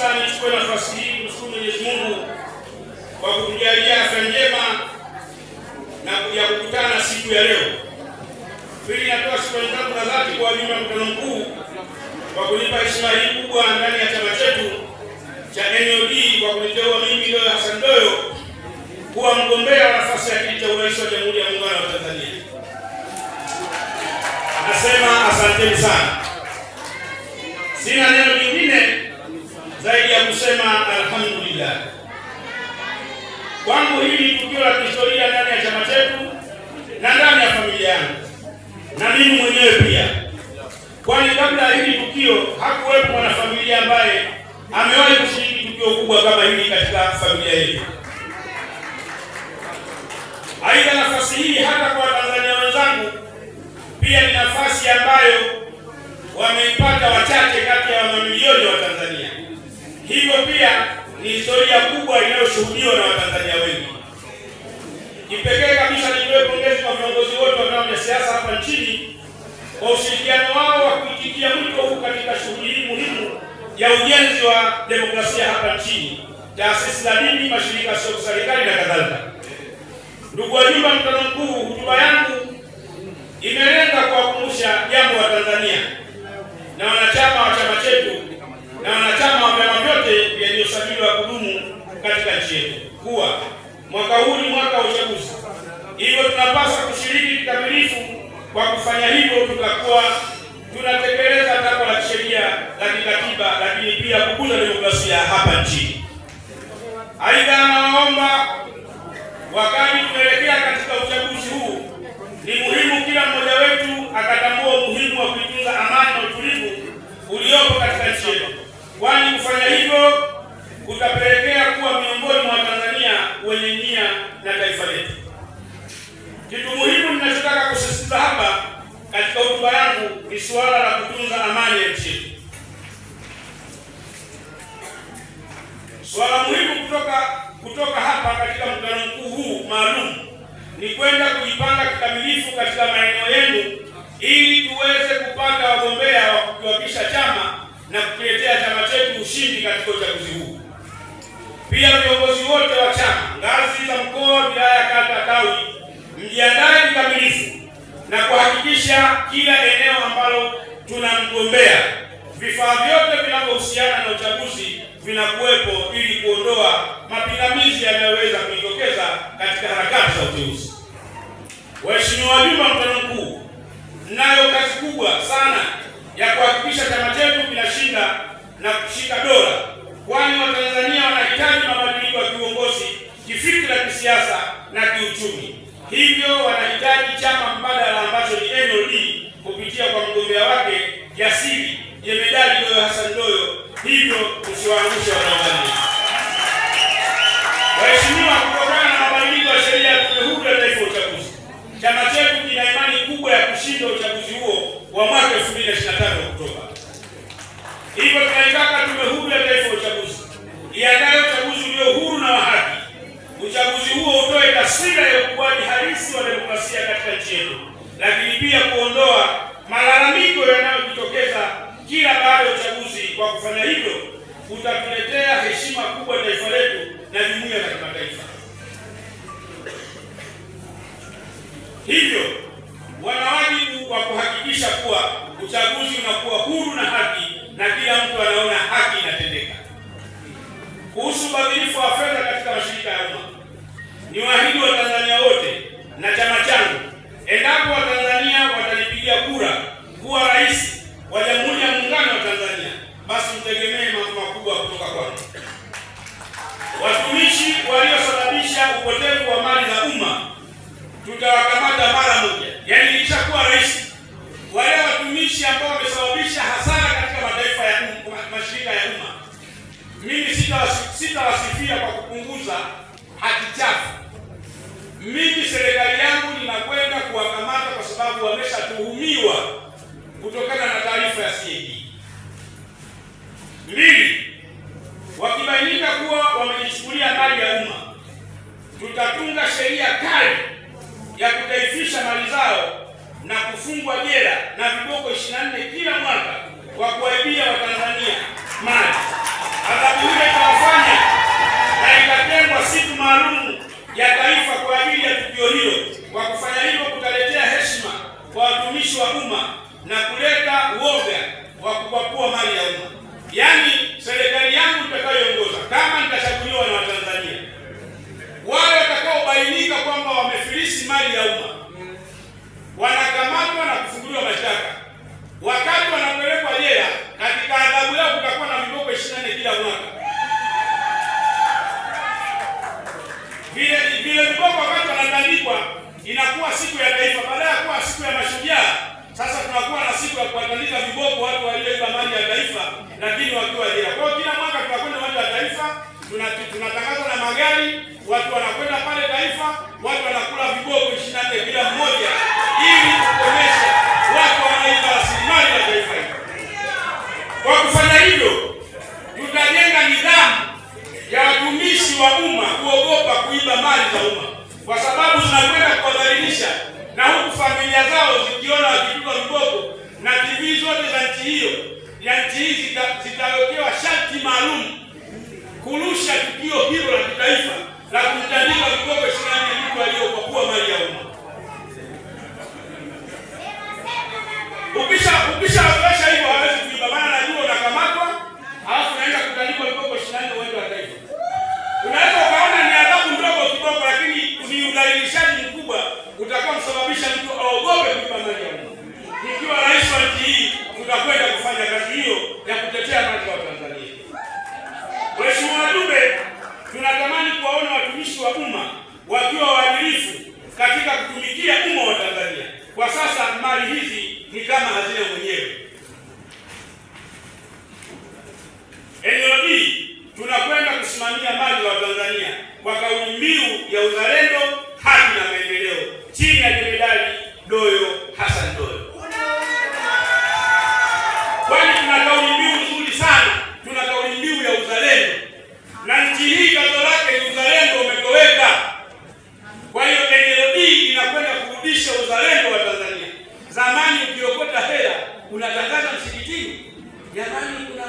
kabisa nichukue nafasi hii kumshukuru Mwenyezi Mungu kwa kutujalia afya njema na kuja kukutana siku ya leo. Pili, natoa shukrani zangu za dhati kwa wajumbe wa mkutano mkuu kwa kunipa heshima hii kubwa ndani ya chama chetu cha NLD kwa kuniteua mimi Doyo Hassan Doyo kuwa mgombea wa nafasi ya kiti cha urais wa Jamhuri ya Muungano wa Tanzania. Nasema asanteni sana. Sina neno lingine zaidi ya kusema alhamdulillah. Kwangu hili ni tukio la kihistoria ndani ya chama chetu na ndani ya familia yangu na mimi mwenyewe pia, kwani kabla ya hili tukio hakuwepo mwanafamilia ambaye amewahi kushiriki tukio kubwa kama hili katika familia yetu. Aidha, nafasi hii hata kwa Watanzania wenzangu pia ni nafasi ambayo wameipata wachache kati ya mamilioni wa Tanzania. Hivyo pia ni historia kubwa inayoshuhudiwa na Watanzania wengi. Kipekee kabisa nitoe pongezi kwa viongozi wote wa vyama vya siasa hapa nchini kwa ushirikiano wao wa kuitikia mwito huu katika shughuli hii muhimu ya ujenzi wa demokrasia hapa nchini, taasisi za dini, mashirika yasiyo ya serikali na kadhalika. Ndugu wajumbe wa mkutano mkuu, hotuba yangu imelenga kuwakumbusha jambo wa Tanzania na wanachama wa chama chetu na wanachama wa vyama vyote vilivyosajiliwa kudumu katika nchi yetu kuwa mwaka huu ni mwaka wa uchaguzi. Hivyo tunapaswa kushiriki kikamilifu. Kwa kufanya hivyo, tutakuwa tunatekeleza takwa la kisheria la kikatiba, lakini pia kukuza demokrasia hapa nchini. Aidha, naomba wakati tunaelekea katika uchaguzi huu, ni muhimu kila mmoja wetu akatambua umuhimu wa kutunza amani na utulivu uliopo katika nchi yetu, kwani kufanya hivyo kutapelekea kuwa miongoni mwa Tanzania wenye nia na taifa letu. Kitu muhimu ninachotaka kusisitiza hapa katika hotuba yangu ni suala la kutunza amani ya nchi yetu. Suala muhimu kutoka hapa katika mkutano mkuu huu maalum ni kwenda kujipanga kikamilifu katika maeneo yenu ili tuweze kupata wagombea wa kukiwakilisha chama na kukiletea chama chetu ushindi katika uchaguzi huu. Pia viongozi wote wa chama ngazi za mkoa, wilaya, kata, tawi, mjiandae kikamilifu na kuhakikisha kila eneo ambalo tunamgombea vifaa vyote vinavyohusiana na uchaguzi vinakuwepo ili kuondoa mapingamizi yanayoweza kujitokeza katika harakati za uteuzi. Waheshimiwa wajumbe wa mkutano mkuu, mnayo kazi kubwa sana ya kuhakikisha chama chetu kinashinda na kushika dola, kwani Watanzania wanahitaji mabadiliko ya kiuongozi, kifikra, kisiasa na kiuchumi. Hivyo wanahitaji chama mbadala ambacho ni NLD kupitia kwa mgombea wake jasiri Jemedari Doyo Hassan Doyo. Hivyo tusiwaangushe Watanzania. Waheshimiwa, kutokana na mabadiliko ya sheria ya Tume Huru ya Taifa ya Uchaguzi, chama chetu kina imani kubwa ya kushinda uchaguzi huo wa mwaka 2025 Oktoba. Hivyo tunaitaka Tume Huru ya Taifa ya Uchaguzi iandae uchaguzi ulio huru na wa haki. Uchaguzi huo utoe taswira ya ukuaji halisi wa demokrasia katika nchi yetu, lakini pia kuondoa malalamiko yanayojitokeza kila baada ya uchaguzi. Kwa kufanya hivyo, utatuletea heshima kubwa taifa letu na jumuiya za kimataifa. Hivyo wana wajibu wa kuhakikisha kuwa uchaguzi unakuwa huru na haki na kila mtu anaona haki inatendeka. Kuhusu ubadhirifu wa fedha katika mashirika ya umma, ni waahidi wa Tanzania wote na chama changu, endapo Watanzania watanipigia kura kuwa rais wa Jamhuri ya Muungano wa Tanzania, basi mtegemee mambo makubwa kutoka kwangu. Watumishi waliosababisha upotevu wa mali za umma tutawakamata mara moja. Yaani nilishakuwa rais, wale watumishi ambao wamesababisha hasara katika mataifa ya mashirika ya umma, mimi sitawasifia kwa kupunguza haki chafu. Mimi serikali yangu ninakwenda kuwakamata kwa sababu wameshatuhumiwa kutokana na taarifa ya CAG. 2, wakibainika kuwa wamejichukulia mali ya umma, tutatunga sheria kali ya kutaifisha mali zao na kufungwa jela na viboko 24 kila mwaka kwa kuwaibia Watanzania mali. yaani serikali yangu nitakayoongoza kama nitachaguliwa na Watanzania, wale watakaobainika kwamba wamefilisi mali ya umma wanakamatwa na kufunguliwa mashtaka. Wakati wanapelekwa jela, katika adhabu yao kutakuwa na viboko 24 kila mwaka. Vile viboko wakati wanatandikwa inakuwa siku ya taifa, baada ya kuwa siku ya mashujaa, sasa tunakuwa na siku ya kuwatandika viboko watu walioiba mali ya taifa lakini wakiwa jela. Kwa hiyo kila mwaka tunakwenda mali ya taifa, tunatangaza na magari, watu wanakwenda pale taifa, watu wanakula viboko 24 kila mmoja ili kukomesha watu wanaiba rasilimali ya taifa hili. Kwa kufanya hivyo, tutajenga nidhamu ya watumishi wa umma kuogopa kuiba mali za umma, kwa sababu zinakwenda kuwadhalilisha, na huku familia zao zikiona wakipigwa viboko, na TV zote za nchi hiyo ya nchi hii zitawekewa sharti maalum kurusha tukio hilo la kitaifa la kumtandika viboko 24 mtu aliyopakua mali ya umma. Ukishawazoesha hivyo hawezi kuiba, maana najua unakamatwa, halafu unaenda kutandikwa viboko 24 uende wa taifa. Unaweza ukaona ni adhabu ndogo kidogo, lakini ni udhalilishaji mkubwa utakao msababisha mtu aogope kuiba mali ya umma. Nikiwa rais wa nchi hii, tutakwenda kufanya kazi hiyo ya kutetea mali za Tanzania. Mheshimiwa wajumbe, tunatamani kuwaona watumishi wa umma wakiwa waadilifu katika kutumikia umma wa Tanzania. Kwa sasa mali hizi ni kama hazina mwenyewe. Eneo hili tunakwenda kusimamia mali za Tanzania kwa kauli mbiu ya uzalendo, haki na maendeleo chini ya Jenerali Doyo Hassan Doyo. Kwani tuna kauli mbiu nzuri sana, tuna kauli mbiu ya uzalendo, na nchi hii kazo lake ni uzalendo umetoweka. Kwa hiyo eneo hili inakwenda kurudisha uzalendo wa Tanzania. Zamani ukiokota hela unatangaza msikitini, jamani kuna